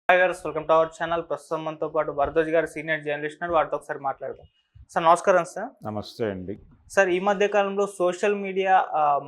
Hi గారు, welcome to our channel. ప్రస్తుతం మనతో పాటు భరద్వాజ్ గారు సీనియర్ జర్నలిస్ట్ ఉన్నారు. వారితో ఒకసారి మాట్లాడదాం. సార్ నమస్కారం సార్. నమస్తే అండి. సార్, ఈ మధ్య కాలంలో సోషల్ మీడియా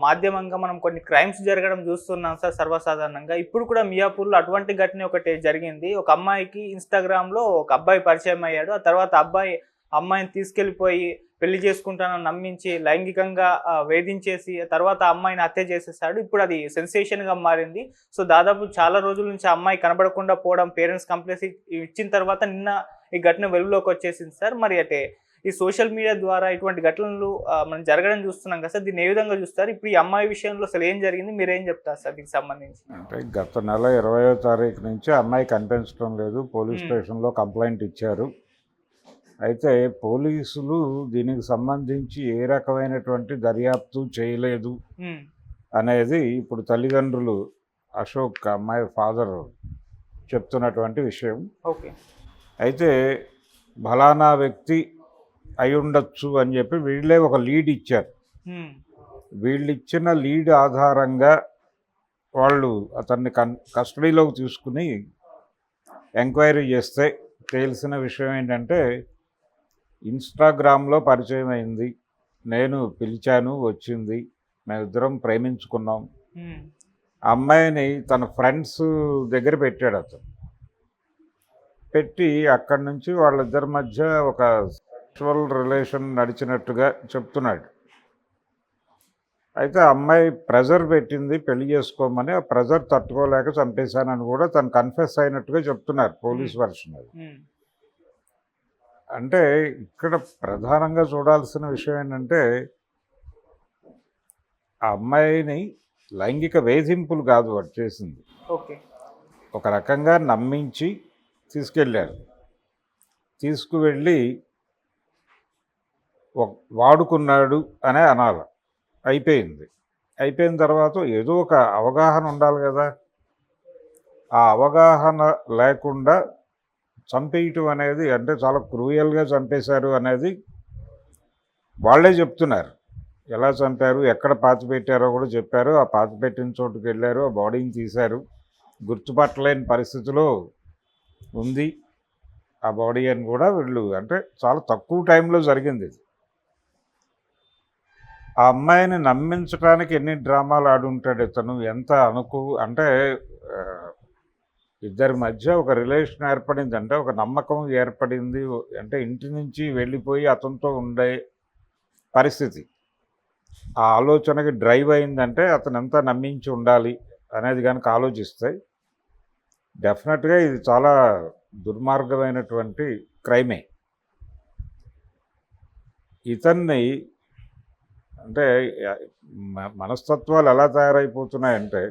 మాధ్యమంగా మనం కొన్ని క్రైమ్స్ జరగడం చూస్తున్నాం సార్ సర్వసాధారణంగా. ఇప్పుడు కూడా మియాపూర్లో అటువంటి ఘటన ఒకటి జరిగింది. ఒక అమ్మాయికి ఇన్స్టాగ్రామ్లో ఒక అబ్బాయి పరిచయం అయ్యాడు. ఆ తర్వాత అబ్బాయి అమ్మాయిని తీసుకెళ్ళిపోయి పెళ్లి చేసుకుంటానని నమ్మించి లైంగికంగా వేధించేసి తర్వాత అమ్మాయిని హత్య చేసేసాడు. ఇప్పుడు అది సెన్సేషన్గా మారింది. సో దాదాపు చాలా రోజుల నుంచి ఆ అమ్మాయి కనబడకుండా పోవడం, పేరెంట్స్ కంప్లైంట్స్ ఇచ్చిన తర్వాత నిన్న ఈ ఘటన వెలుగులోకి వచ్చేసింది సార్. మరి అయితే ఈ సోషల్ మీడియా ద్వారా ఇటువంటి ఘటనలు మనం జరగడం చూస్తున్నాం కదా సార్. దీన్ని ఏ విధంగా చూస్తారు? ఇప్పుడు ఈ అమ్మాయి విషయంలో అసలు ఏం జరిగింది, మీరేం చెప్తారు సార్ దీనికి సంబంధించి? అంటే గత నెల 20వ తారీఖు నుంచి అమ్మాయి కనిపించడం లేదు. పోలీస్ స్టేషన్లో కంప్లైంట్ ఇచ్చారు. అయితే పోలీసులు దీనికి సంబంధించి ఏ రకమైనటువంటి దర్యాప్తు చేయలేదు అనేది ఇప్పుడు తల్లిదండ్రులు అశోక్, అమ్మాయి ఫాదర్ చెప్తున్నటువంటి విషయం. ఓకే. అయితే ఫలానా వ్యక్తి అయి ఉండొచ్చు అని చెప్పి వీళ్ళే ఒక లీడ్ ఇచ్చారు. వీళ్ళు ఇచ్చిన లీడ్ ఆధారంగా వాళ్ళు అతన్ని కస్టడీలోకి తీసుకుని ఎంక్వైరీ చేస్తే తెలిసిన విషయం ఏంటంటే, ఇన్స్టాగ్రామ్లో పరిచయం అయింది, నేను పిలిచాను, వచ్చింది, మేమిద్దరం ప్రేమించుకున్నాం. అమ్మాయిని తన ఫ్రెండ్స్ దగ్గర పెట్టాడు. అతను పెట్టి అక్కడి నుంచి వాళ్ళిద్దరి మధ్య ఒక సెక్షువల్ రిలేషన్ నడిచినట్టుగా చెప్తున్నాడు. అయితే అమ్మాయి ప్రెజర్ పెట్టింది పెళ్లి చేసుకోమని. ఆ ప్రెజర్ తట్టుకోలేక చంపేశానని కూడా తను కన్ఫెస్ అయినట్టుగా చెప్తున్నారు పోలీస్ వర్షన్. అది అంటే ఇక్కడ ప్రధానంగా చూడాల్సిన విషయం ఏంటంటే, ఆ అమ్మాయిని లైంగిక వేధింపులు కాదు వాడు చేసింది. ఓకే. ఒక రకంగా నమ్మించి తీసుకెళ్ళారు. తీసుకువెళ్ళి వాడుకున్నాడు అనే అనాలి. అయిపోయింది. అయిపోయిన తర్వాత ఏదో ఒక అవగాహన ఉండాలి కదా. ఆ అవగాహన లేకుండా చంపేయటం అనేది, అంటే చాలా క్రూయల్గా చంపేశారు అనేది వాళ్ళే చెప్తున్నారు. ఎలా చంపారు, ఎక్కడ పాతి పెట్టారో కూడా చెప్పారు. ఆ పాతి పెట్టిన చోటుకు వెళ్ళారు, ఆ బాడీని తీశారు. గుర్తుపట్టలేని పరిస్థితిలో ఉంది ఆ బాడీ అని కూడా వీళ్ళు, అంటే చాలా తక్కువ టైంలో జరిగింది ఇది. ఆ అమ్మాయిని నమ్మించడానికి ఎన్ని డ్రామాలు ఆడుంటాడు ఇతను. ఎంత అంటే ఇద్దరి మధ్య ఒక రిలేషన్ ఏర్పడింది, అంటే ఒక నమ్మకం ఏర్పడింది, అంటే ఇంటి నుంచి వెళ్ళిపోయి అతనితో ఉండే పరిస్థితి, ఆ ఆలోచనకి డ్రైవ్ అయిందంటే అతను ఎంత నమ్మించి ఉండాలి అనేది కనుక ఆలోచిస్తే డెఫినెట్గా ఇది చాలా దుర్మార్గమైనటువంటి క్రైమే. ఇతన్ని అంటే మనస్తత్వాలు ఎలా తయారైపోతున్నాయంటే,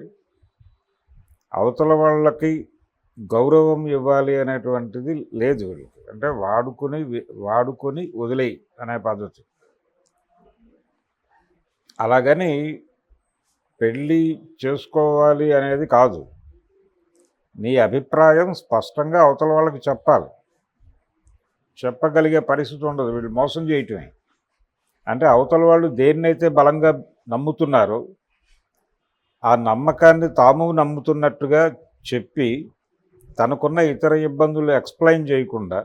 అవతల వాళ్ళకి గౌరవం ఇవ్వాలి అనేటువంటిది లేదు వీళ్ళకి. అంటే వాడుకొని వదిలేయి అనే పద్ధతి. అలాగని పెళ్ళి చేసుకోవాలి అనేది కాదు. నీ అభిప్రాయం స్పష్టంగా అవతల వాళ్ళకి చెప్పాలి. చెప్పగలిగే పరిస్థితి ఉండదు. వీళ్ళు మోసం చేయటమే. అంటే అవతల వాళ్ళు దేన్నైతే బలంగా నమ్ముతున్నారో ఆ నమ్మకాన్ని తాము నమ్ముతున్నట్టుగా చెప్పి తనకున్న ఇతర ఇబ్బందులు ఎక్స్ప్లెయిన్ చేయకుండా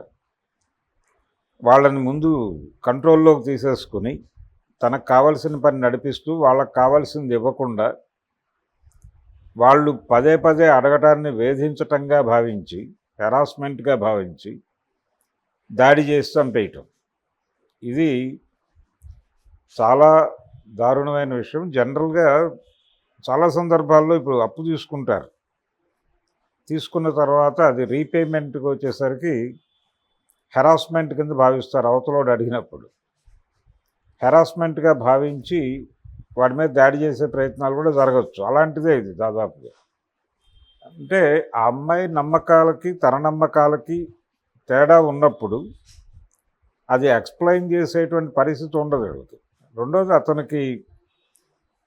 వాళ్ళని ముందు కంట్రోల్లోకి తీసేసుకుని తనకు కావాల్సిన పని నడిపిస్తూ వాళ్ళకు కావాల్సింది ఇవ్వకుండా వాళ్ళు పదే పదే అడగటాన్ని వేధించటంగా భావించి, హెరాస్మెంట్గా భావించి దాడి చేసి చంపేయటం, ఇది చాలా దారుణమైన విషయం. జనరల్గా చాలా సందర్భాల్లో ఇప్పుడు అప్పు తీసుకుంటారు. తీసుకున్న తర్వాత అది రీపేమెంట్కి వచ్చేసరికి హెరాస్మెంట్ కింద భావిస్తారు. అవతలోడు అడిగినప్పుడు హెరాస్మెంట్గా భావించి వాడి మీద దాడి చేసే ప్రయత్నాలు కూడా జరగచ్చు. అలాంటిదే ఇది దాదాపుగా. అంటే ఆ అమ్మాయి నమ్మకాలకి తన నమ్మకాలకి తేడా ఉన్నప్పుడు అది ఎక్స్ప్లెయిన్ చేసేటువంటి పరిస్థితి ఉండదు వీళ్ళకి. రెండోది, అతనికి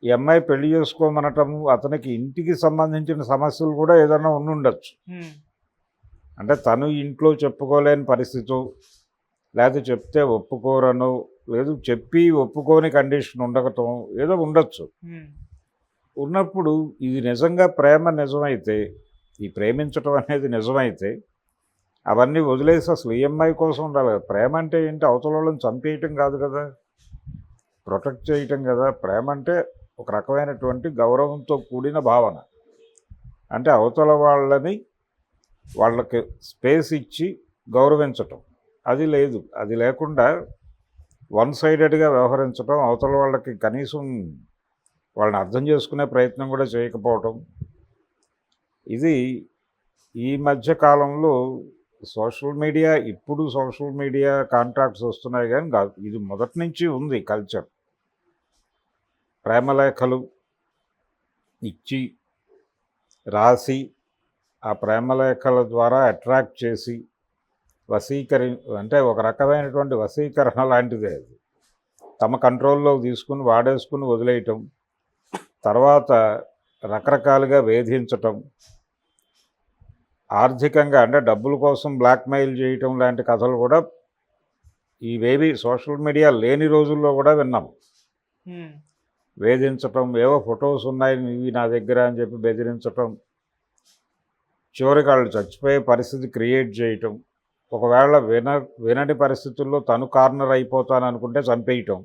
ఈ అమ్మాయి పెళ్లి చేసుకోమనటము, అతనికి ఇంటికి సంబంధించిన సమస్యలు కూడా ఏదైనా ఉండొచ్చు. అంటే తను ఇంట్లో చెప్పుకోలేని పరిస్థితి, లేకపోతే చెప్తే ఒప్పుకోరను, లేదు చెప్పి ఒప్పుకోని కండిషన్ ఉండటం ఏదో ఉండొచ్చు. ఉన్నప్పుడు ఇది నిజంగా ప్రేమ నిజమైతే ఈ ప్రేమించటం అనేది నిజమైతే అవన్నీ వదిలేసి అసలు ఈఎంఐ కోసం ఉండాలి కదా. ప్రేమ అంటే ఏంటి? అవతల వాళ్ళని చంపేయటం కాదు కదా, ప్రొటెక్ట్ చేయటం కదా. ప్రేమ అంటే ఒక రకమైనటువంటి గౌరవంతో కూడిన భావన. అంటే అవతల వాళ్ళకి స్పేస్ ఇచ్చి గౌరవించటం. అది లేదు. అది లేకుండా వన్ సైడెడ్గా వ్యవహరించటం, అవతల వాళ్ళకి కనీసం వాళ్ళని అర్థం చేసుకునే ప్రయత్నం కూడా చేయకపోవటం. ఇది ఈ మధ్య కాలంలో సోషల్ మీడియా కాంట్రాక్ట్స్ వస్తున్నాయి కానీ కాదు, ఇది మొదటి నుంచి ఉంది కల్చర్. ప్రేమలేఖలు ఇచ్చి రాసి ఆ ప్రేమలేఖల ద్వారా అట్రాక్ట్ చేసి అంటే ఒక రకమైనటువంటి వశీకరణ లాంటిదే అది. తమ కంట్రోల్లో తీసుకుని వాడేసుకుని వదిలేయటం, తర్వాత రకరకాలుగా వేధించటం, ఆర్థికంగా అంటే డబ్బుల కోసం బ్లాక్మెయిల్ చేయటం లాంటి కథలు కూడా ఇవేవి సోషల్ మీడియా లేని రోజుల్లో కూడా విన్నాం. వేధించటం, ఏవో ఫొటోస్ ఉన్నాయి ఇవి నా దగ్గర అని చెప్పి బెదిరించటం, చివరికి వాళ్ళు చచ్చిపోయే పరిస్థితి క్రియేట్ చేయటం, ఒకవేళ వినని పరిస్థితుల్లో తను కార్నర్ అయిపోతాననుకుంటే చంపేయటం.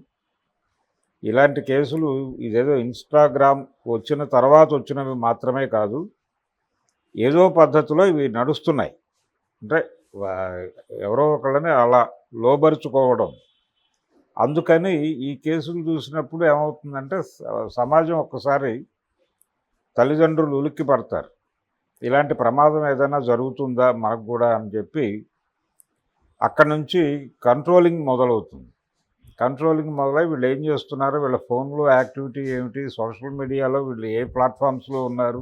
ఇలాంటి కేసులు ఇదేదో ఇన్స్టాగ్రామ్ వచ్చిన తర్వాత వచ్చినవి మాత్రమే కాదు, ఏదో పద్ధతిలో ఇవి నడుస్తున్నాయి. అంటే ఎవరో ఒకళ్ళని అలా లోబరుచుకోవడం. అందుకని ఈ కేసులు చూసినప్పుడు ఏమవుతుందంటే సమాజం ఒక్కసారి తల్లిదండ్రులు ఉలిక్కి పడతారు. ఇలాంటి ప్రమాదం ఏదైనా జరుగుతుందా మనకు కూడా అని చెప్పి అక్కడి నుంచి కంట్రోలింగ్ మొదలవుతుంది. కంట్రోలింగ్ మొదలై వీళ్ళు ఏం చేస్తున్నారు, వీళ్ళ ఫోన్లో యాక్టివిటీ ఏమిటి, సోషల్ మీడియాలో వీళ్ళు ఏ ప్లాట్ఫామ్స్లో ఉన్నారు,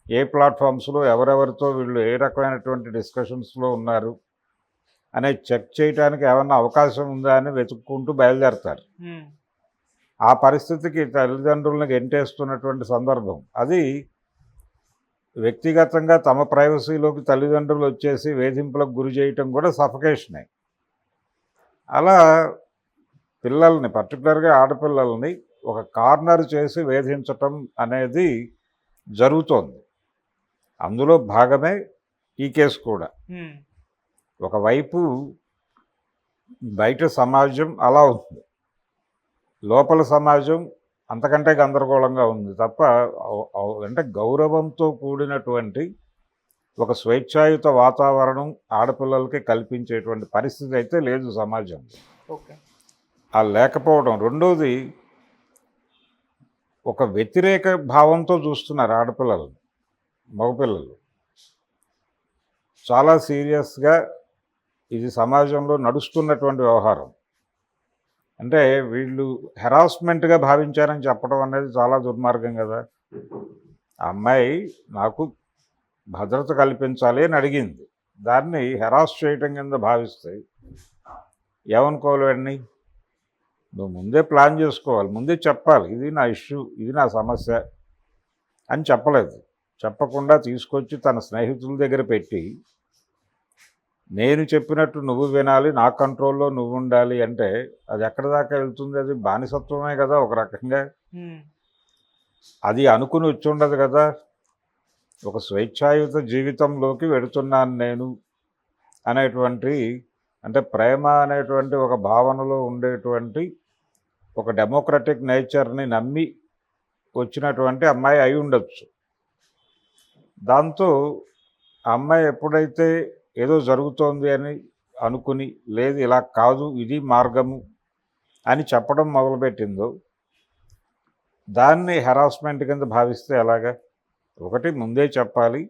ఏ ప్లాట్ఫామ్స్లో ఎవరెవరితో వీళ్ళు ఏ రకమైనటువంటి డిస్కషన్స్లో ఉన్నారు అనేది చెక్ చేయడానికి ఏమన్నా అవకాశం ఉందా అని వెతుక్కుంటూ బయలుదేరతారు. ఆ పరిస్థితికి తల్లిదండ్రులను గెంటేస్తున్నటువంటి సందర్భం అది. వ్యక్తిగతంగా తమ ప్రైవసీలోకి తల్లిదండ్రులు వచ్చేసి వేధింపులకు గురి చేయటం కూడా సఫకేషనే. అలా పిల్లల్ని, పర్టికులర్గా ఆడపిల్లల్ని ఒక కార్నర్ చేసి వేధించటం అనేది జరుగుతోంది. అందులో భాగమే ఈ కేసు కూడా. ఒకవైపు బయట సమాజం అలా ఉంది, లోపల సమాజం అంతకంటే గందరగోళంగా ఉంది తప్ప అంటే గౌరవంతో కూడినటువంటి ఒక స్వేచ్ఛాయుత వాతావరణం ఆడపిల్లలకి కల్పించేటువంటి పరిస్థితి అయితే లేదు సమాజంలో. ఆ లేకపోవడం. రెండోది, ఒక వ్యతిరేక భావంతో చూస్తున్నారు ఆడపిల్లలు, మగపిల్లలు. చాలా సీరియస్గా ఇది సమాజంలో నడుస్తున్నటువంటి వ్యవహారం. అంటే వీళ్ళు హెరాస్మెంట్గా భావించారని చెప్పడం అనేది చాలా దుర్మార్గం కదా. ఆ అమ్మాయి నాకు భద్రత కల్పించాలి అని అడిగింది, దాన్ని హెరాస్ చేయటం కింద భావిస్తే ఏమనుకోవాలి వాడిని? నువ్వు ముందే ప్లాన్ చేసుకోవాలి, ముందే చెప్పాలి, ఇది నా ఇష్యూ, ఇది నా సమస్య అని చెప్పలేదు. చెప్పకుండా తీసుకొచ్చి తన స్నేహితుల దగ్గర పెట్టి నేను చెప్పినట్టు నువ్వు వినాలి, నా కంట్రోల్లో నువ్వు ఉండాలి అంటే అది ఎక్కడి దాకా వెళ్తుంది? అది బానిసత్వమే కదా ఒక రకంగా. అది అనుకుని వచ్చి ఉండదు కదా. ఒక స్వేచ్ఛాయుత జీవితంలోకి వెడుతున్నాను నేను అనేటువంటి, అంటే ప్రేమ అనేటువంటి ఒక భావనలో ఉండేటువంటి ఒక డెమోక్రటిక్ నేచర్ని నమ్మి వచ్చినటువంటి అమ్మాయి అయి ఉండొచ్చు. దాంతో ఆ అమ్మాయి ఎప్పుడైతే ఏదో జరుగుతోంది అని అనుకుని, లేదు ఇలా కాదు ఇది మార్గము అని చెప్పడం మొదలుపెట్టిందో దాన్ని హెరాస్మెంట్ కింద భావిస్తే ఎలాగా? ఒకటి ముందే చెప్పాలి,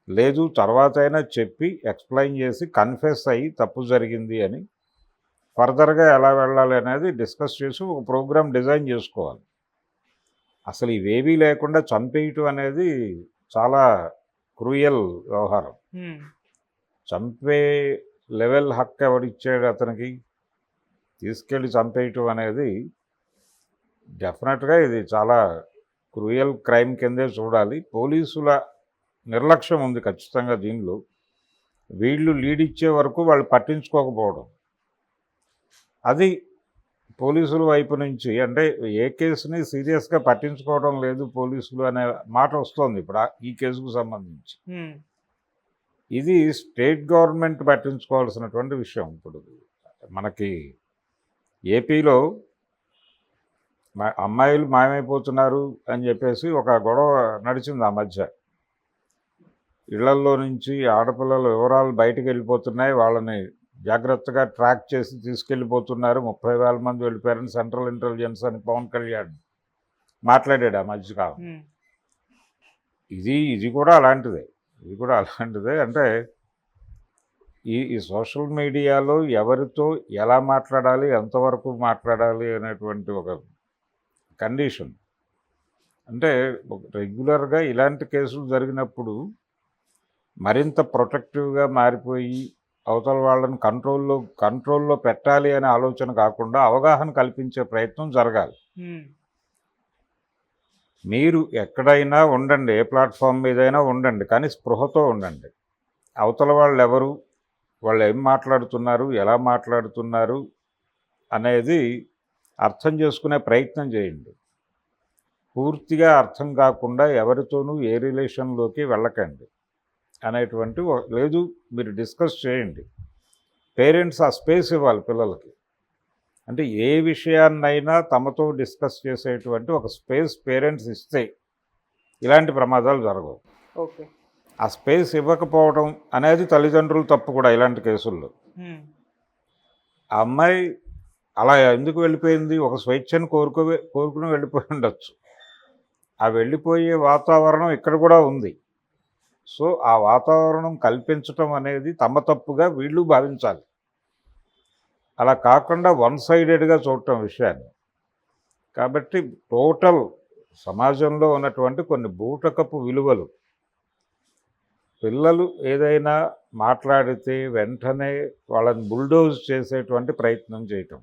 లేదు తర్వాత అయినా చెప్పి ఎక్స్ప్లెయిన్ చేసి కన్ఫెస్ అయ్యి తప్పు జరిగింది అని ఫర్దర్గా ఎలా వెళ్ళాలి అనేది డిస్కస్ చేసి ఒక ప్రోగ్రామ్ డిజైన్ చేసుకోవాలి. అసలు ఇవేవీ లేకుండా చంపేయటం అనేది చాలా క్రూయల్ వ్యవహారం. చంపే లెవెల్ హక్కు ఎవరిచ్చాడు అతనికి? తీసుకెళ్ళి చంపేయటం అనేది డెఫినెట్గా ఇది చాలా క్రూయల్ క్రైమ్ కిందే చూడాలి. పోలీసుల నిర్లక్ష్యం ఉంది ఖచ్చితంగా దీనిలో. వీళ్ళు లీడ్ ఇచ్చే వరకు వాళ్ళు పట్టించుకోకపోవడం, అది పోలీసుల వైపు నుంచి అంటే ఏ కేసుని సీరియస్గా పట్టించుకోవడం లేదు పోలీసులు అనే మాట వస్తుంది ఇప్పుడు ఈ కేసుకు సంబంధించి. ఇది స్టేట్ గవర్నమెంట్ పట్టించుకోవాల్సినటువంటి విషయం. ఇప్పుడు మనకి ఏపీలో అమ్మాయిలు మాయమైపోతున్నారు అని చెప్పేసి ఒక గొడవ నడిచింది ఆ మధ్య. ఇళ్లల్లో నుంచి ఆడపిల్లల వివరాలు బయటకు వెళ్ళిపోతున్నాయి, వాళ్ళని జాగ్రత్తగా ట్రాక్ చేసి తీసుకెళ్ళిపోతున్నారు, 30,000 మంది వెళ్ళిపోయారని సెంట్రల్ ఇంటెలిజెన్స్ అని పవన్ కళ్యాణ్ మాట్లాడాడు ఆ మధ్యకాలం. ఇది కూడా అలాంటిదే. అంటే ఈ సోషల్ మీడియాలో ఎవరితో ఎలా మాట్లాడాలి, ఎంతవరకు మాట్లాడాలి అనేటువంటి ఒక కండిషన్. అంటే రెగ్యులర్గా ఇలాంటి కేసులు జరిగినప్పుడు మరింత ప్రొటెక్టివ్గా మారిపోయి అవతల వాళ్ళని కంట్రోల్లో పెట్టాలి అనే ఆలోచన కాకుండా అవగాహన కల్పించే ప్రయత్నం జరగాలి. మీరు ఎక్కడైనా ఉండండి, ఏ ప్లాట్ఫామ్ మీదైనా ఉండండి, కానీ స్పృహతో ఉండండి. అవతల వాళ్ళు ఎవరు, వాళ్ళు ఏం మాట్లాడుతున్నారు, ఎలా మాట్లాడుతున్నారు అనేది అర్థం చేసుకునే ప్రయత్నం చేయండి. పూర్తిగా అర్థం కాకుండా ఎవరితోనూ ఏ రిలేషన్లోకి వెళ్ళకండి అనేటువంటి లేదు, మీరు డిస్కస్ చేయండి. పేరెంట్స్ ఆ స్పేస్ ఇవ్వాలి పిల్లలకి. అంటే ఏ విషయాన్నైనా తమతో డిస్కస్ చేసేటువంటి ఒక స్పేస్ పేరెంట్స్ ఇస్తే ఇలాంటి ప్రమాదాలు జరగవు. ఓకే, ఆ స్పేస్ ఇవ్వకపోవడం అనేది తల్లిదండ్రులు తప్పు కూడా ఇలాంటి కేసుల్లో. ఆ అమ్మాయి అలా ఎందుకు వెళ్ళిపోయింది, ఒక స్వేచ్ఛను కోరుకుని వెళ్ళిపోయి ఉండొచ్చు. ఆ వెళ్ళిపోయే వాతావరణం ఇక్కడ కూడా ఉంది. సో ఆ వాతావరణం కల్పించటం అనేది తమ తప్పుగా వీళ్ళు భావించాలి. అలా కాకుండా వన్ సైడెడ్గా చూడటం విషయాన్ని. కాబట్టి టోటల్ సమాజంలో ఉన్నటువంటి కొన్ని బూటకపు విలువలు, పిల్లలు ఏదైనా మాట్లాడితే వెంటనే వాళ్ళని బుల్డోజ్ చేసేటువంటి ప్రయత్నం చేయటం.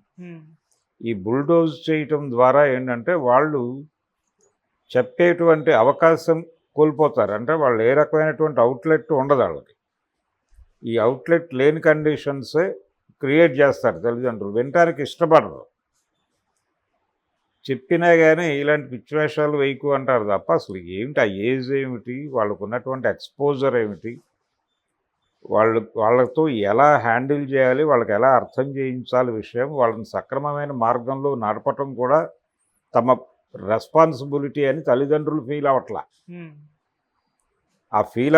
ఈ బుల్డోజ్ చేయటం ద్వారా ఏంటంటే వాళ్ళు చెప్పేటువంటి అవకాశం కోల్పోతారు. అంటే వాళ్ళు ఏ రకమైనటువంటి అవుట్లెట్ ఉండదు వాళ్ళకి. ఈ అవుట్లెట్ లేని కండిషన్సే క్రియేట్ చేస్తారు తల్లిదండ్రులు. వినటానికి ఇష్టపడరు. చెప్పినా కానీ ఇలాంటి పిచ్చివేషాలు వేయకు అంటారు తప్ప అసలు ఏమిటి, ఆ ఏజ్ ఏమిటి, వాళ్ళకు ఉన్నటువంటి ఎక్స్పోజర్ ఏమిటి, వాళ్ళతో ఎలా హ్యాండిల్ చేయాలి, వాళ్ళకి ఎలా అర్థం చేయించాలి విషయం, వాళ్ళని సక్రమమైన మార్గంలో నడపటం కూడా తమ రెస్పాన్సిబిలిటీ అని తల్లిదండ్రులు ఫీల్ అవ్వట్లా. ఆ ఫీల్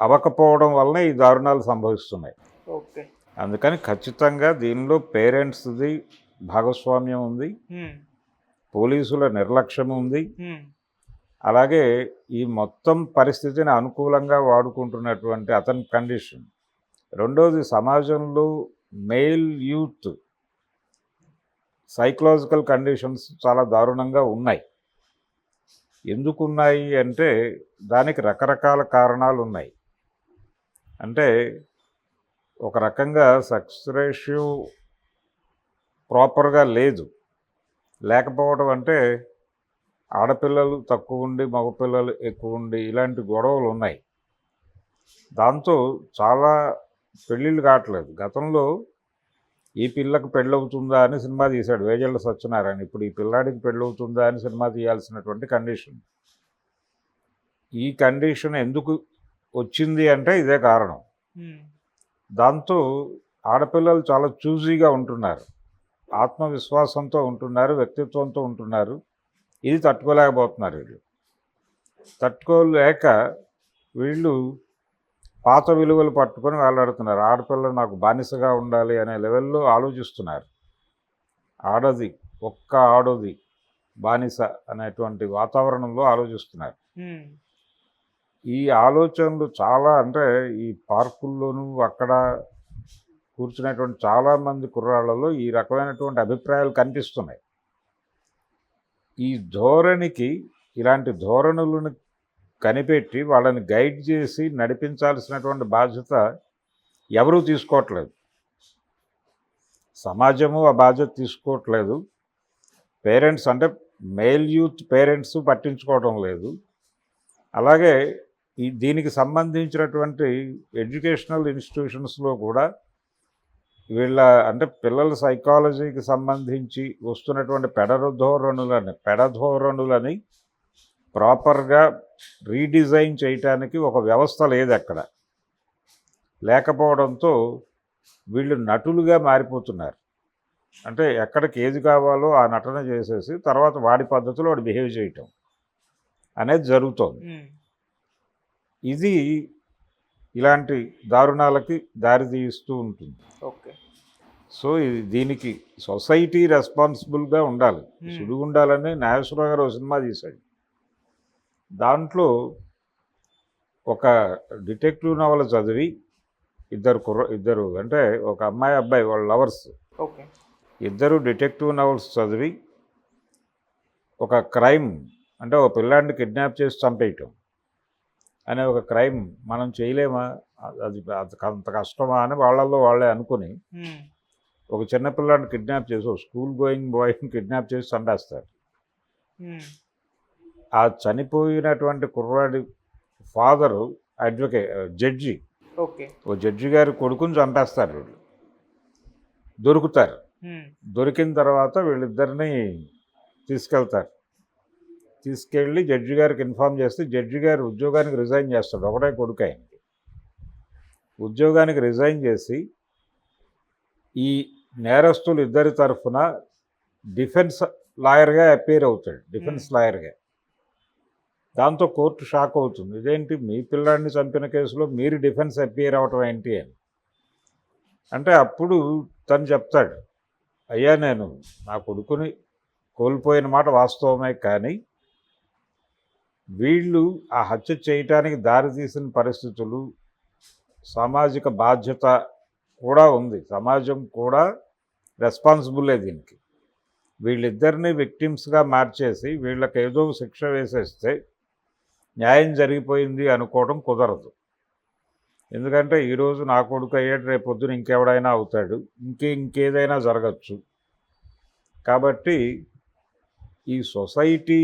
అవ్వకపోవడం వలన ఈ దారుణాలు సంభవిస్తున్నాయి. ఓకే, అందుకని ఖచ్చితంగా దీనిలో పేరెంట్స్ది భాగస్వామ్యం ఉంది, పోలీసుల నిర్లక్ష్యం ఉంది, అలాగే ఈ మొత్తం పరిస్థితిని అనుకూలంగా వాడుకుంటున్నటువంటి అతని కండిషన్. రెండోది, సమాజంలో మెయిల్ యూత్ సైకలాజికల్ కండిషన్స్ చాలా దారుణంగా ఉన్నాయి. ఎందుకున్నాయి అంటే దానికి రకరకాల కారణాలు ఉన్నాయి. అంటే ఒక రకంగా సెక్స్ రేషియో ప్రాపర్గా లేదు. లేకపోవడం అంటే ఆడపిల్లలు తక్కువ ఉండి మగపిల్లలు ఎక్కువ ఉండి ఇలాంటి గొడవలు ఉన్నాయి. దాంతో చాలా పెళ్ళిళ్ళు కావట్లేదు. గతంలో ఈ పిల్లకు పెళ్ళవుతుందా అని సినిమా తీశాడు వేజళ్ళ సత్యనారాయణ. ఇప్పుడు ఈ పిల్లాడికి పెళ్ళవుతుందా అని సినిమా తీయాల్సినటువంటి కండిషన్. ఈ కండిషన్ ఎందుకు వచ్చింది అంటే ఇదే కారణం. దాంతో ఆడపిల్లలు చాలా చూజీగా ఉంటున్నారు, ఆత్మవిశ్వాసంతో ఉంటున్నారు, వ్యక్తిత్వంతో ఉంటున్నారు. ఇది తట్టుకోలేకపోతున్నారు వీళ్ళు. తట్టుకోలేక వీళ్ళు పాత విలువలు పట్టుకొని వేలాడుతున్నారు. ఆడపిల్ల నాకు బానిసగా ఉండాలి అనే లెవెల్లో ఆలోచిస్తున్నారు. ఆడది బానిస అనేటువంటి వాతావరణంలో ఆలోచిస్తున్నారు. ఈ ఆలోచనలు చాలా, అంటే ఈ పార్కుల్లోనూ అక్కడ కూర్చునేటువంటి చాలామంది కుర్రాళ్ళలో ఈ రకమైనటువంటి అభిప్రాయాలు కనిపిస్తున్నాయి. ఈ ధోరణికి, ఇలాంటి ధోరణులను కనిపెట్టి వాళ్ళని గైడ్ చేసి నడిపించాల్సినటువంటి బాధ్యత ఎవరూ తీసుకోవట్లేదు. సమాజము ఆ బాధ్యత తీసుకోవట్లేదు. పేరెంట్స్, అంటే మేల్ యూత్ పేరెంట్స్ పట్టించుకోవడం లేదు. అలాగే దీనికి సంబంధించినటువంటి ఎడ్యుకేషనల్ ఇన్స్టిట్యూషన్స్లో కూడా వీళ్ళ అంటే పిల్లల సైకాలజీకి సంబంధించి వస్తున్నటువంటి పెడధోరణులని ప్రాపర్గా రీడిజైన్ చేయటానికి ఒక వ్యవస్థ లేదు అక్కడ. లేకపోవడంతో వీళ్ళు నటులుగా మారిపోతున్నారు. అంటే ఎక్కడికి ఏది కావాలో ఆ నటన చేసేసి తర్వాత వాడి పద్ధతిలో వాడు బిహేవ్ చేయటం అనేది జరుగుతోంది. ఇది ఇలాంటి దారుణాలకి దారి తీస్తూ ఉంటుంది. ఓకే. సో దీనికి సొసైటీ రెస్పాన్సిబుల్గా ఉండాలి. సుడిగుండాలని నాగేశ్వరరావు గారు ఒక సినిమా తీశాడు. దాంట్లో ఒక డిటెక్టివ్ నవల చదివి ఇద్దరు అంటే ఒక అమ్మాయి అబ్బాయి వాళ్ళ లవర్స్, ఓకే, ఇద్దరు డిటెక్టివ్ నవల్స్ చదివి ఒక క్రైమ్ అంటే ఒక పిల్లాడిని కిడ్నాప్ చేసి చంపేయటం అనే ఒక క్రైమ్ మనం చేయలేమా, అది అంత కష్టమా అని వాళ్ళల్లో వాళ్ళే అనుకుని ఒక చిన్న పిల్లాడిని కిడ్నాప్ చేసి ఒక స్కూల్ గోయింగ్ బాయ్ని కిడ్నాప్ చేసి చంపేస్తారు. ఆ చనిపోయినటువంటి కుర్రాడి ఫాదరు జడ్జి, ఓకే, ఓ జడ్జి గారి కొడుకుని చంపేస్తారు. వీళ్ళు దొరుకుతారు. దొరికిన తర్వాత వీళ్ళిద్దరిని తీసుకెళ్ళి జడ్జి గారికి ఇన్ఫామ్ చేస్తే జడ్జి గారు ఉద్యోగానికి రిజైన్ చేస్తాడు. ఒకటే కొడుకు ఆయనకి. ఉద్యోగానికి రిజైన్ చేసి ఈ నేరస్తులు ఇద్దరి తరఫున డిఫెన్స్ లాయర్గా అపీర్ అవుతాడు, డిఫెన్స్ లాయర్గా. దాంతో కోర్టు షాక్ అవుతుంది, ఇదేంటి మీ పిల్లాడిని చంపిన కేసులో మీరు డిఫెన్స్ అపీర్ అవటం ఏంటి అని. అంటే అప్పుడు తను చెప్తాడు, అయ్యా నేను నా కొడుకుని కోల్పోయిన మాట వాస్తవమే, కానీ వీళ్ళు ఆ హత్య చేయటానికి దారితీసిన పరిస్థితులు, సామాజిక బాధ్యత కూడా ఉంది, సమాజం కూడా రెస్పాన్సిబుల్లే దీనికి. వీళ్ళిద్దరిని విక్టిమ్స్గా మార్చేసి వీళ్ళకి ఏదో శిక్ష వేసేస్తే న్యాయం జరిగిపోయింది అనుకోవడం కుదరదు. ఎందుకంటే ఈరోజు నా కొడుకు అయ్యాడు, రేపు పొద్దున ఇంకెవడైనా అవుతాడు, ఇంకేదైనా జరగచ్చు. కాబట్టి ఈ సొసైటీ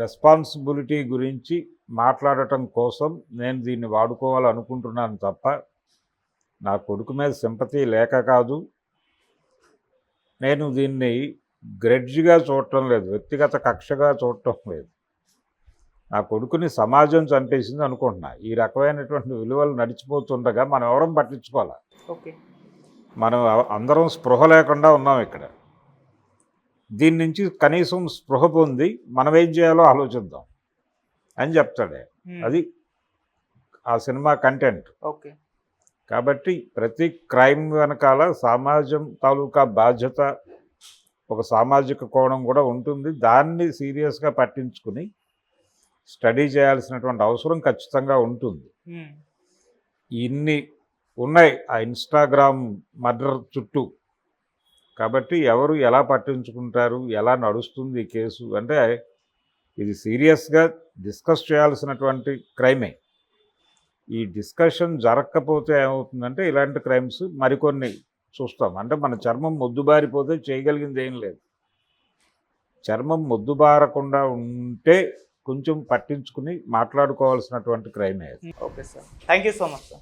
రెస్పాన్సిబిలిటీ గురించి మాట్లాడటం కోసం నేను దీన్ని వాడుకోవాలనుకుంటున్నాను తప్ప నా కొడుకు మీద సింపతి లేక కాదు. నేను దీన్ని గ్రెడ్జ్గా చూడటం లేదు, వ్యక్తిగత కక్షగా చూడటం లేదు. నా కొడుకుని సమాజం చంపేసింది అనుకుంటున్నా. ఈ రకమైనటువంటి విలువలు నడిచిపోతుండగా మనం ఎవరం పట్టించుకోవాలి. ఓకే, మనం అందరం స్పృహ లేకుండా ఉన్నాం ఇక్కడ. దీని నుంచి కనీసం స్పృహ పొంది మనం ఏం చేయాలో ఆలోచిద్దాం అని చెప్తాడే. అది ఆ సినిమా కంటెంట్. ఓకే. కాబట్టి ప్రతి క్రైమ్ వెనకాల సమాజం తాలూకా బాధ్యత, ఒక సామాజిక కోణం కూడా ఉంటుంది. దాన్ని సీరియస్గా పట్టించుకుని స్టడీ చేయాల్సినటువంటి అవసరం ఖచ్చితంగా ఉంటుంది. ఇన్ని ఉన్నాయి ఆ ఇన్స్టాగ్రామ్ మర్డర్ చుట్టూ. కాబట్టి ఎవరు ఎలా పట్టించుకుంటారు, ఎలా నడుస్తుంది ఈ కేసు అంటే ఇది సీరియస్గా డిస్కస్ చేయాల్సినటువంటి క్రైమే. ఈ డిస్కషన్ జరగకపోతే ఏమవుతుందంటే ఇలాంటి క్రైమ్స్ మరికొన్ని చూస్తాం. అంటే మన చర్మం మొద్దుబారిపోతే చేయగలిగింది ఏం లేదు. చర్మం మొద్దుబారకుండా ఉంటే కొంచెం పట్టించుకుని మాట్లాడుకోవాల్సినటువంటి క్రైమే. Okay sir, thank you so much sir.